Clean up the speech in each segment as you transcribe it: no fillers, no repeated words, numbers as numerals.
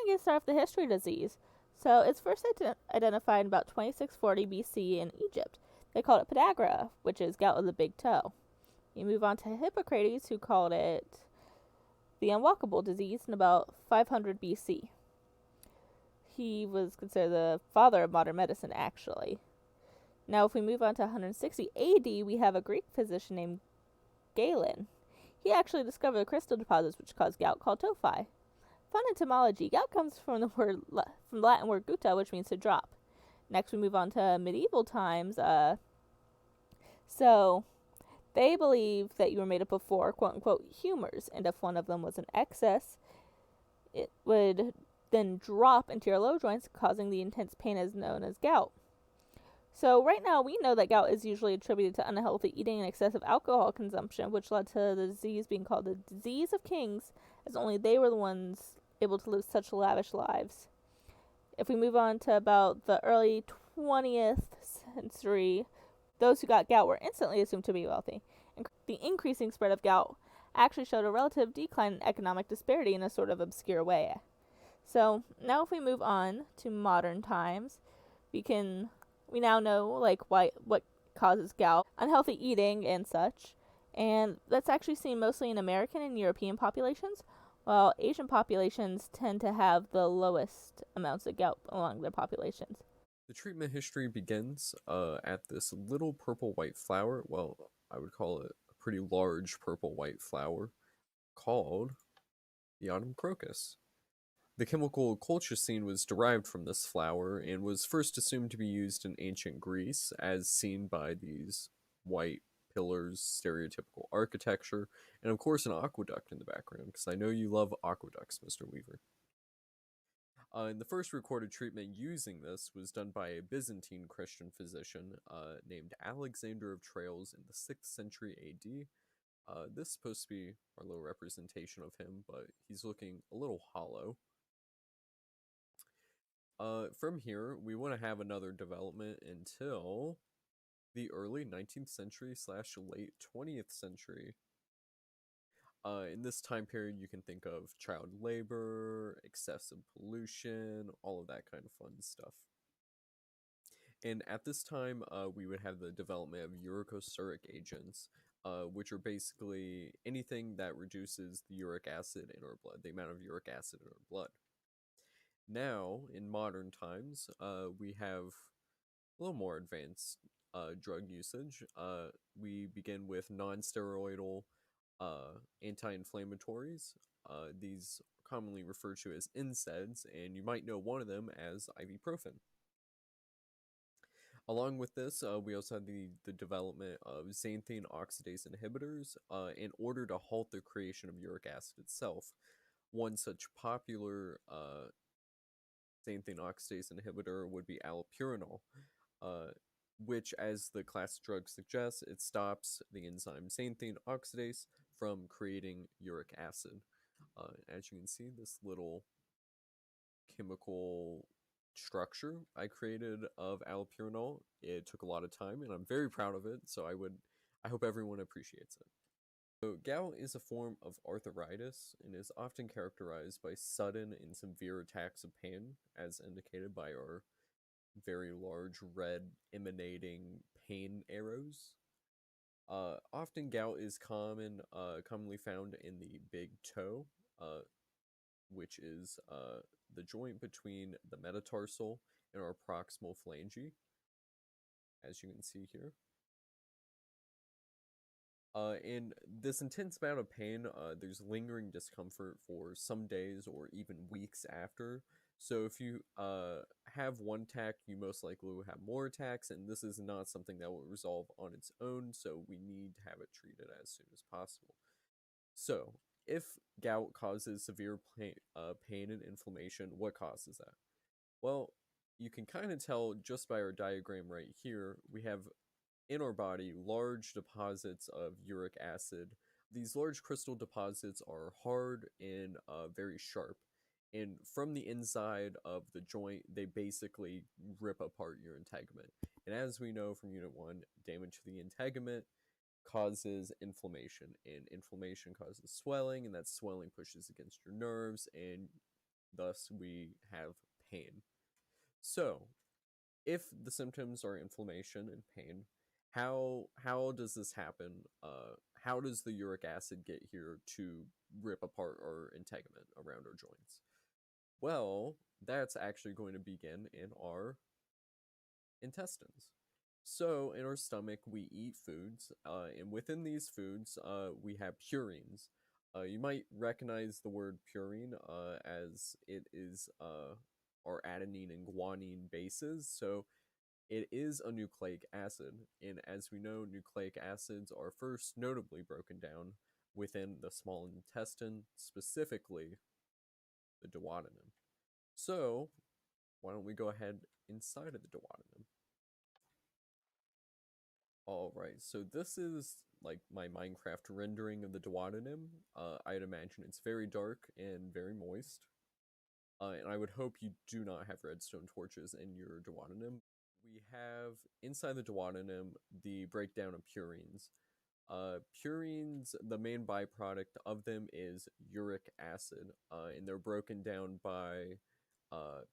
get started with the history of disease. So it's first identified in about 2640 BC in Egypt. They called it podagra, which is gout of the big toe. You move on to Hippocrates, who called it the unwalkable disease in about 500 BC. He was considered the father of modern medicine, actually. Now, if we move on to 160 AD, we have a Greek physician named Galen. He actually discovered the crystal deposits which cause gout called tophi. Fun etymology: gout comes from the Latin word gutta, which means to drop. Next, we move on to medieval times. So they believe that you were made up of four quote unquote humors, and if one of them was in excess, it would then drop into your lower joints, causing the intense pain as known as gout. So right now we know that gout is usually attributed to unhealthy eating and excessive alcohol consumption, which led to the disease being called the disease of kings, as only they were the ones able to live such lavish lives. If we move on to about the early 20th century, those who got gout were instantly assumed to be wealthy. The increasing spread of gout actually showed a relative decline in economic disparity in a sort of obscure way. So now if we move on to modern times, we now know what causes gout, unhealthy eating and such, and that's actually seen mostly in American and European populations, while Asian populations tend to have the lowest amounts of gout among their populations. The treatment history begins at this little purple-white flower. Well, I would call it a pretty large purple-white flower called the autumn crocus. The chemical colchicine was derived from this flower and was first assumed to be used in ancient Greece, as seen by these white pillars, stereotypical architecture, and of course an aqueduct in the background, because I know you love aqueducts, Mr. Weaver. And the first recorded treatment using this was done by a Byzantine Christian physician named Alexander of Tralles in the 6th century AD. This is supposed to be our little representation of him, but he's looking a little hollow. From here, we want to have another development until the early 19th century / late 20th century. In this time period, you can think of child labor, excessive pollution, all of that kind of fun stuff. And at this time, we would have the development of uricosuric agents, which are basically anything that reduces the uric acid in our blood, the amount of uric acid in our blood. Now, in modern times, we have a little more advanced drug usage. We begin with non-steroidal anti-inflammatories. These are commonly referred to as NSAIDs, and you might know one of them as ibuprofen. Along with this, we also had the development of xanthine oxidase inhibitors in order to halt the creation of uric acid itself. One such popular xanthine oxidase inhibitor would be allopurinol, which, as the class of drug suggests, it stops the enzyme xanthine oxidase from creating uric acid. As you can see, this little chemical structure I created of allopurinol, it took a lot of time, and I'm very proud of it, so I hope everyone appreciates it. So gout is a form of arthritis and is often characterized by sudden and severe attacks of pain, as indicated by our very large red emanating pain arrows. Often gout is commonly found in the big toe, which is the joint between the metatarsal and our proximal phalange, as you can see here. In this intense bout of pain, there's lingering discomfort for some days or even weeks after. So if you have one attack, you most likely will have more attacks, and this is not something that will resolve on its own, so we need to have it treated as soon as possible. So, if gout causes severe pain and inflammation, what causes that? Well, you can kind of tell just by our diagram right here. We have in our body large deposits of uric acid. These large crystal deposits are hard and very sharp. And from the inside of the joint, they basically rip apart your integument. And as we know from Unit 1, damage to the integument causes inflammation, and inflammation causes swelling, and that swelling pushes against your nerves, and thus we have pain. So, if the symptoms are inflammation and pain, how does this happen? How does the uric acid get here to rip apart our integument around our joints? Well, that's actually going to begin in our intestines. So, in our stomach, we eat foods, and within these foods, we have purines. You might recognize the word purine as it is our adenine and guanine bases. So, it is a nucleic acid, and as we know, nucleic acids are first notably broken down within the small intestine, specifically the duodenum. So, why don't we go ahead inside of the duodenum? Alright, so this is like my Minecraft rendering of the duodenum. I'd imagine it's very dark and very moist. And I would hope you do not have redstone torches in your duodenum. We have inside the duodenum the breakdown of purines. Purines, the main byproduct of them is uric acid, and they're broken down by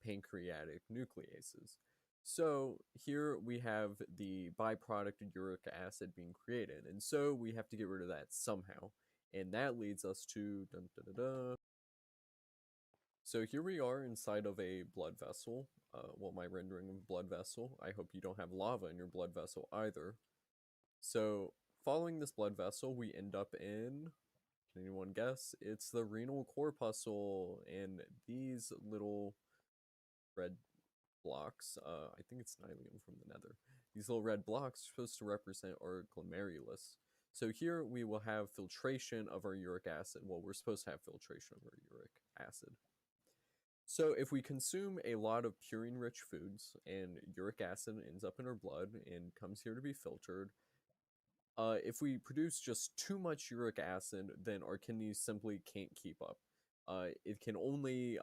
pancreatic nucleases. So here we have the byproduct of uric acid being created, and so we have to get rid of that somehow. And that leads us to dun, dun, dun, dun. So here we are inside of a blood vessel. Well, my rendering of a blood vessel. I hope you don't have lava in your blood vessel either. So following this blood vessel, we end up in, can anyone guess? It's the renal corpuscle, and these little red blocks, I think it's nylium from the nether. These little red blocks are supposed to represent our glomerulus. So here we will have filtration of our uric acid. Well, we're supposed to have filtration of our uric acid. So if we consume a lot of purine-rich foods and uric acid ends up in our blood and comes here to be filtered, if we produce just too much uric acid, then our kidneys simply can't keep up. It can only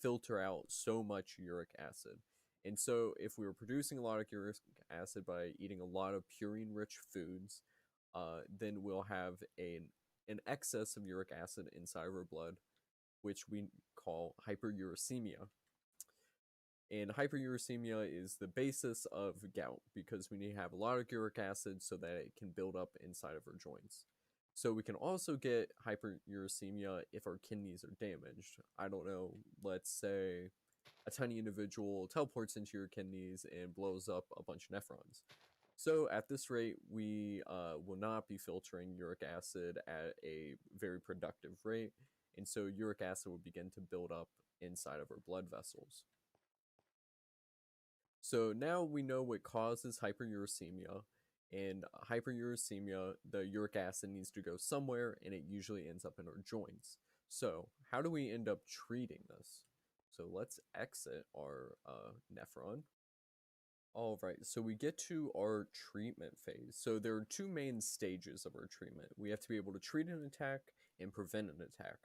filter out so much uric acid. And so, if we were producing a lot of uric acid by eating a lot of purine-rich foods, then we'll have an excess of uric acid inside of our blood, which we call hyperuricemia. And hyperuricemia is the basis of gout because we need to have a lot of uric acid so that it can build up inside of our joints. So we can also get hyperuricemia if our kidneys are damaged. I don't know, let's say a tiny individual teleports into your kidneys and blows up a bunch of nephrons. So at this rate, we will not be filtering uric acid at a very productive rate, and so uric acid will begin to build up inside of our blood vessels. So now we know what causes hyperuricemia. And hyperuricemia, the uric acid needs to go somewhere, and it usually ends up in our joints. So how do we end up treating this? So let's exit our nephron. All right, so we get to our treatment phase. So there are two main stages of our treatment. We have to be able to treat an attack and prevent an attack.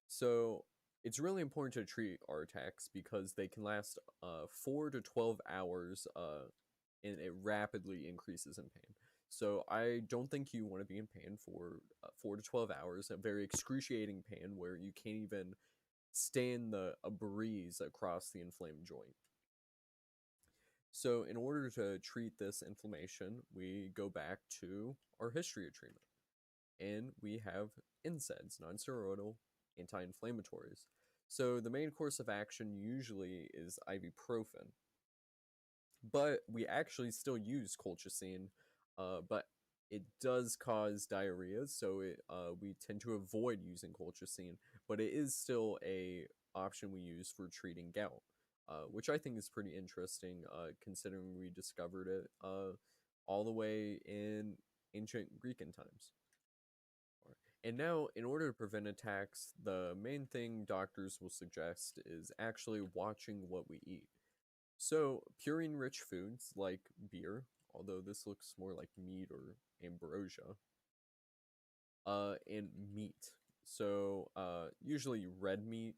So it's really important to treat our attacks because they can last 4 to 12 hours and it rapidly increases in pain. So I don't think you want to be in pain for 4 to 12 hours, a very excruciating pain where you can't even stand a breeze across the inflamed joint. So in order to treat this inflammation, we go back to our history of treatment. And we have NSAIDs, non-steroidal anti-inflammatories. So the main course of action usually is ibuprofen. But we actually still use colchicine, but it does cause diarrhea, so we tend to avoid using colchicine, but it is still a option we use for treating gout, which I think is pretty interesting, considering we discovered it all the way in ancient Greekan times. And now, in order to prevent attacks, the main thing doctors will suggest is actually watching what we eat. So, purine-rich foods like beer, although this looks more like meat or ambrosia, and meat. So, usually red meat.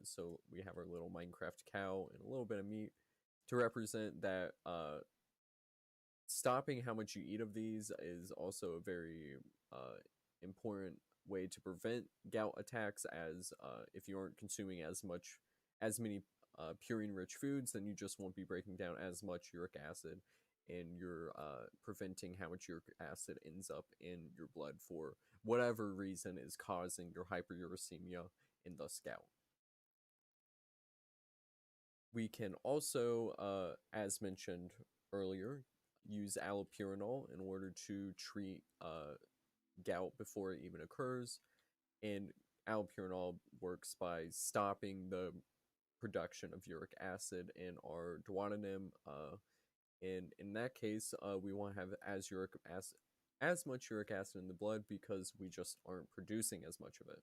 So we have our little Minecraft cow and a little bit of meat to represent that. Stopping how much you eat of these is also a very important way to prevent gout attacks, as if you aren't consuming as many purine-rich foods, then you just won't be breaking down as much uric acid, and you're preventing how much uric acid ends up in your blood for whatever reason is causing your hyperuricemia and thus gout. We can also, as mentioned earlier, use allopurinol in order to treat gout before it even occurs. And allopurinol works by stopping the production of uric acid in our duodenum. And in that case, we won't have as much uric acid in the blood because we just aren't producing as much of it.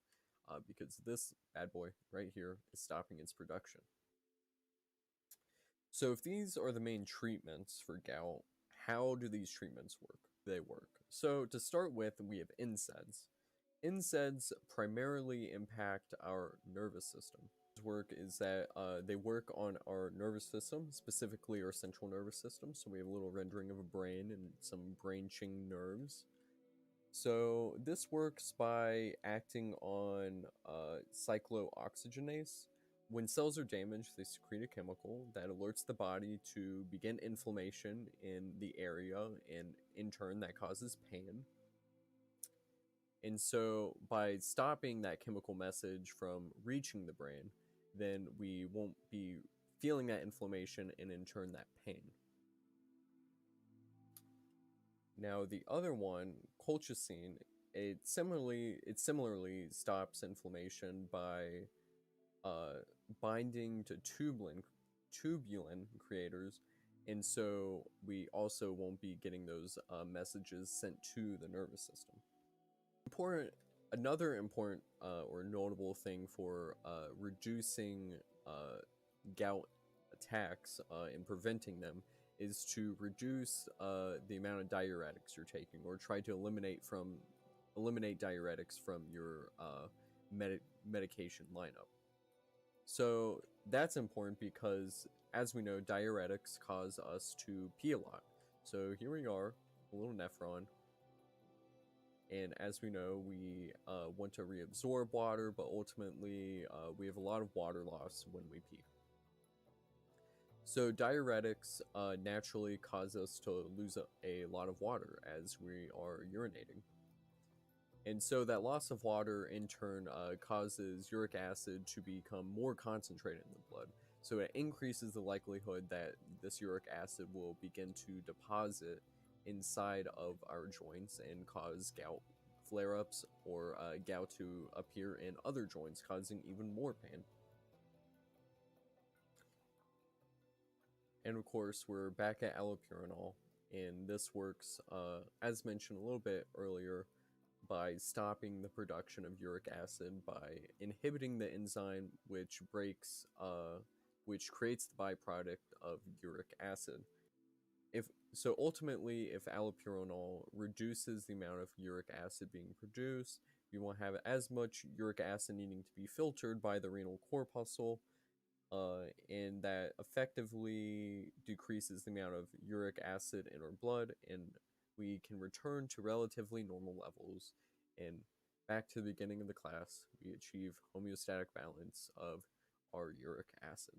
Because this bad boy right here is stopping its production. So if these are the main treatments for gout, how do these treatments work? They work. So to start with, we have NSAIDs. NSAIDs primarily impact our nervous system. Work is that they work on our nervous system, specifically our central nervous system. So we have a little rendering of a brain and some branching nerves. So this works by acting on cyclooxygenase. When cells are damaged, they secrete a chemical that alerts the body to begin inflammation in the area, and in turn that causes pain. And so by stopping that chemical message from reaching the brain, then we won't be feeling that inflammation and in turn that pain. Now the other one, colchicine, it similarly stops inflammation by binding to tubulin creators, and so we also won't be getting those messages sent to the nervous system. Another important or notable thing for reducing gout attacks and preventing them is to reduce the amount of diuretics you're taking, or try to eliminate diuretics from your medication lineup. So that's important because, as we know, diuretics cause us to pee a lot. So here we are, a little nephron, and as we know, we want to reabsorb water, but ultimately we have a lot of water loss when we pee. So diuretics naturally cause us to lose a lot of water as we are urinating. And so that loss of water in turn causes uric acid to become more concentrated in the blood. So it increases the likelihood that this uric acid will begin to deposit inside of our joints and cause gout flare-ups, or gout to appear in other joints, causing even more pain. And of course, we're back at allopurinol, and this works, as mentioned a little bit earlier, by stopping the production of uric acid by inhibiting the enzyme which creates the byproduct of uric acid. Ultimately, if allopurinol reduces the amount of uric acid being produced, we won't have as much uric acid needing to be filtered by the renal corpuscle, and that effectively decreases the amount of uric acid in our blood, and we can return to relatively normal levels. And back to the beginning of the class, we achieve homeostatic balance of our uric acid.